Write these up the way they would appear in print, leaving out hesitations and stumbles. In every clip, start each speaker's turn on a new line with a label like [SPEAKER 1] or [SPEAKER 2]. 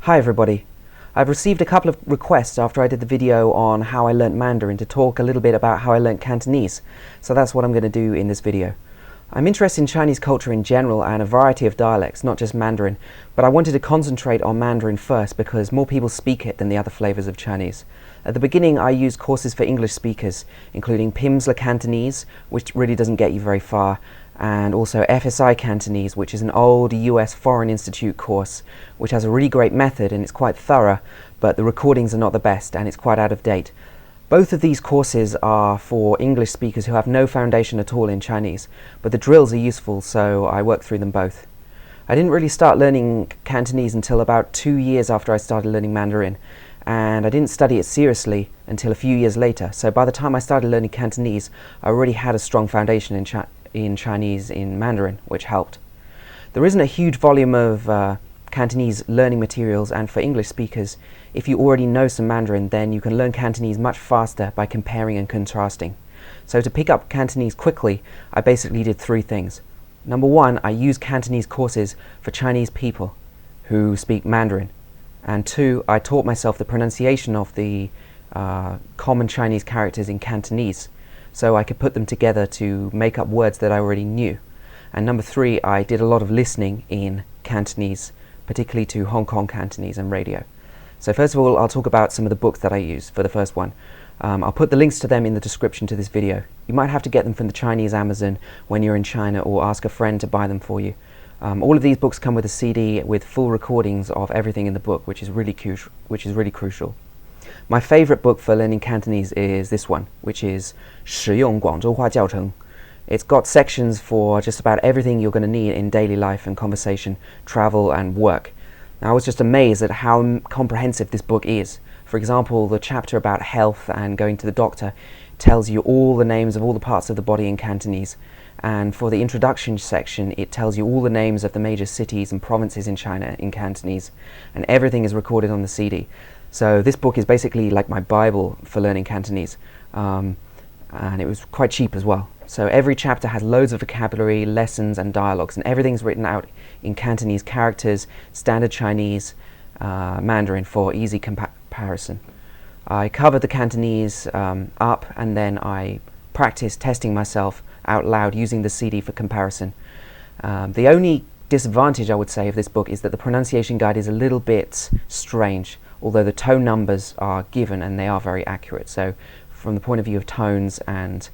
[SPEAKER 1] Hi everybody. I've received a couple of requests after I did the video on how I learnt Mandarin to talk a little bit about how I learnt Cantonese, so that's what I'm going to do in this video. I'm interested in Chinese culture in general and a variety of dialects, not just Mandarin, but I wanted to concentrate on Mandarin first because more people speak it than the other flavours of Chinese. At the beginning I used courses for English speakers, including Pimsleur Cantonese, which really doesn't get you very far, and also FSI Cantonese, which is an old US Foreign Institute course, which has a really great method and it's quite thorough, but the recordings are not the best and it's quite out of date. Both of these courses are for English speakers who have no foundation at all in Chinese, but the drills are useful, so I worked through them both. I didn't really start learning Cantonese until about 2 years after I started learning Mandarin, and I didn't study it seriously until a few years later, so by the time I started learning Cantonese, I already had a strong foundation in Chinese in Mandarin, which helped. There isn't a huge volume of Cantonese learning materials, and for English speakers, if you already know some Mandarin, then you can learn Cantonese much faster by comparing and contrasting. So to pick up Cantonese quickly, I basically did 3 things. Number 1, I used Cantonese courses for Chinese people who speak Mandarin. And 2, I taught myself the pronunciation of the common Chinese characters in Cantonese, so I could put them together to make up words that I already knew. And number 3, I did a lot of listening in Cantonese, particularly to Hong Kong Cantonese and radio. So first of all, I'll talk about some of the books that I used for the first one. I'll put the links to them in the description to this video. You might have to get them from the Chinese Amazon when you're in China, or ask a friend to buy them for you. All of these books come with a CD with full recordings of everything in the book, which is really crucial. My favorite book for learning Cantonese is this one, which is 实用广州话教程. It's got sections for just about everything you're going to need in daily life and conversation, travel and work. Now, I was just amazed at how comprehensive this book is. For example, the chapter about health and going to the doctor tells you all the names of all the parts of the body in Cantonese. And for the introduction section, it tells you all the names of the major cities and provinces in China in Cantonese. And everything is recorded on the CD. So this book is basically like my Bible for learning Cantonese. And it was quite cheap as well. So every chapter has loads of vocabulary, lessons and dialogues, and everything's written out in Cantonese characters, standard Chinese, Mandarin for easy comparison. I covered the Cantonese up, and then I practiced testing myself out loud using the CD for comparison. The only disadvantage, I would say, of this book is that the pronunciation guide is a little bit strange, although the tone numbers are given and they are very accurate. So from the point of view of tones and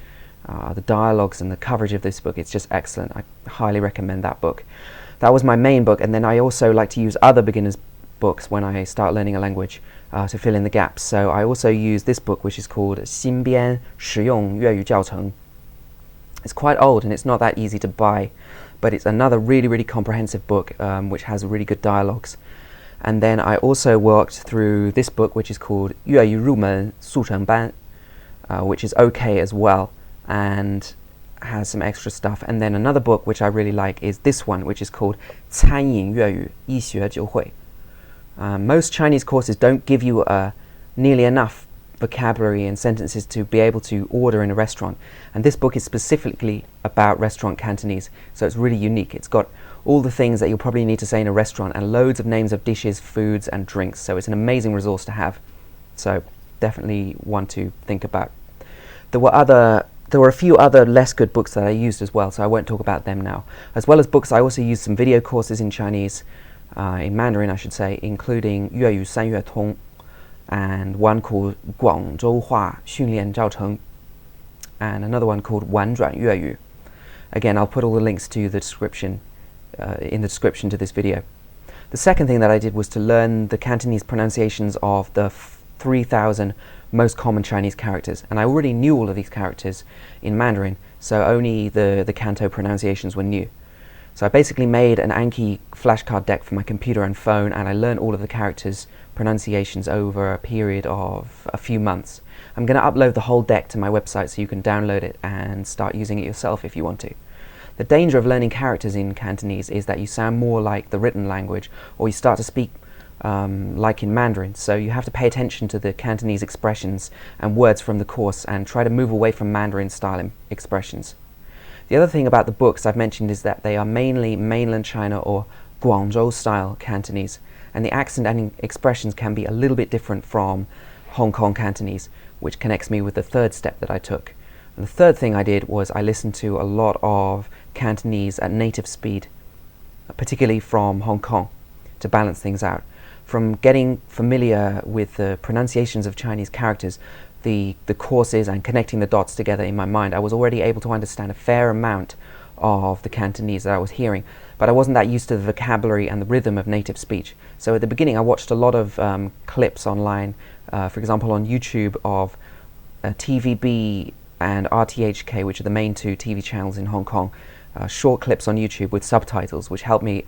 [SPEAKER 1] the dialogues and the coverage of this book, it's just excellent. I highly recommend that book. That was my main book, and then I also like to use other beginners' books when I start learning a language to fill in the gaps. So I also use this book, which is called 新编实用粤语教程. It's quite old and it's not that easy to buy, but it's another really comprehensive book which has really good dialogues. And then I also worked through this book, which is called 粤语入门速成班, which is okay as well and has some extra stuff. And then another book which I really like is this one, which is called 餐饮粤语一学就会. Most Chinese courses don't give you nearly enough vocabulary and sentences to be able to order in a restaurant, and this book is specifically about restaurant Cantonese, so it's really unique. It's got all the things that you'll probably need to say in a restaurant and loads of names of dishes, foods and drinks, so it's an amazing resource to have. So definitely one to think about. There were a few other less good books that I used as well, so I won't talk about them now. As well as books, I also used some video courses in Chinese, in Mandarin I should say, including 粤语三月通 and one called 广州话训练教程 and another one called 玩转粤语. Again, I'll put all the links to the description in the description to this video. The second thing that I did was to learn the Cantonese pronunciations of the 3,000 most common Chinese characters, and I already knew all of these characters in Mandarin, so only the Canto pronunciations were new. So I basically made an Anki flashcard deck for my computer and phone, and I learned all of the characters' pronunciations over a period of a few months. I'm going to upload the whole deck to my website so you can download it and start using it yourself if you want to. The danger of learning characters in Cantonese is that you sound more like the written language, or you start to speak like in Mandarin, so you have to pay attention to the Cantonese expressions and words from the course and try to move away from Mandarin style expressions. The other thing about the books I've mentioned is that they are mainly mainland China or Guangzhou style Cantonese, and the accent and expressions can be a little bit different from Hong Kong Cantonese, which connects me with the third step that I took. And the third thing I did was I listened to a lot of Cantonese at native speed, particularly from Hong Kong, to balance things out. From getting familiar with the pronunciations of Chinese characters, the courses, and connecting the dots together in my mind, I was already able to understand a fair amount of the Cantonese that I was hearing, but I wasn't that used to the vocabulary and the rhythm of native speech. So at the beginning I watched a lot of clips online, for example on YouTube, of TVB and RTHK, which are the main two TV channels in Hong Kong, short clips on YouTube with subtitles, which helped me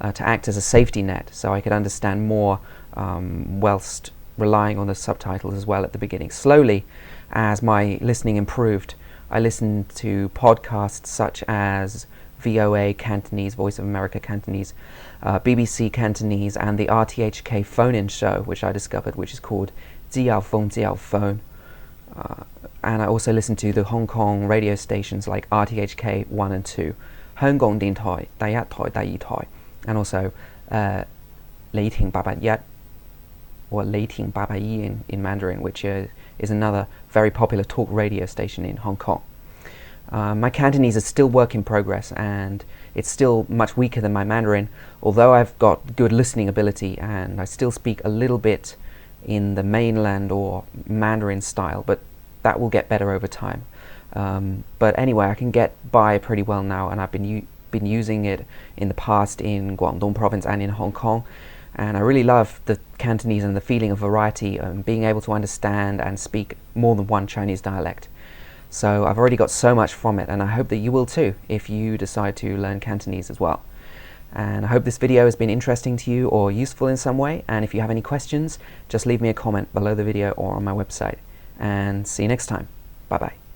[SPEAKER 1] to act as a safety net so I could understand more whilst relying on the subtitles as well at the beginning. Slowly, as my listening improved, I listened to podcasts such as VOA Cantonese, Voice of America Cantonese, BBC Cantonese, and the RTHK phone-in show, which I discovered, which is called Ziyao Phone. And I also listened to the Hong Kong radio stations like RTHK 1 and 2, Hong Kong Điện台, 第一台, 第二台, and also 雷霆881, or 雷霆881 in Mandarin, which is another very popular talk radio station in Hong Kong. My Cantonese is still work in progress, and it's still much weaker than my Mandarin, although I've got good listening ability and I still speak a little bit in the mainland or Mandarin style, but that will get better over time. But anyway, I can get by pretty well now, and I've been using it in the past in Guangdong province and in Hong Kong, and I really love the Cantonese and the feeling of variety and being able to understand and speak more than one Chinese dialect. So I've already got so much from it, and I hope that you will too if you decide to learn Cantonese as well. And I hope this video has been interesting to you or useful in some way, and if you have any questions, just leave me a comment below the video or on my website. And see you next time. Bye bye.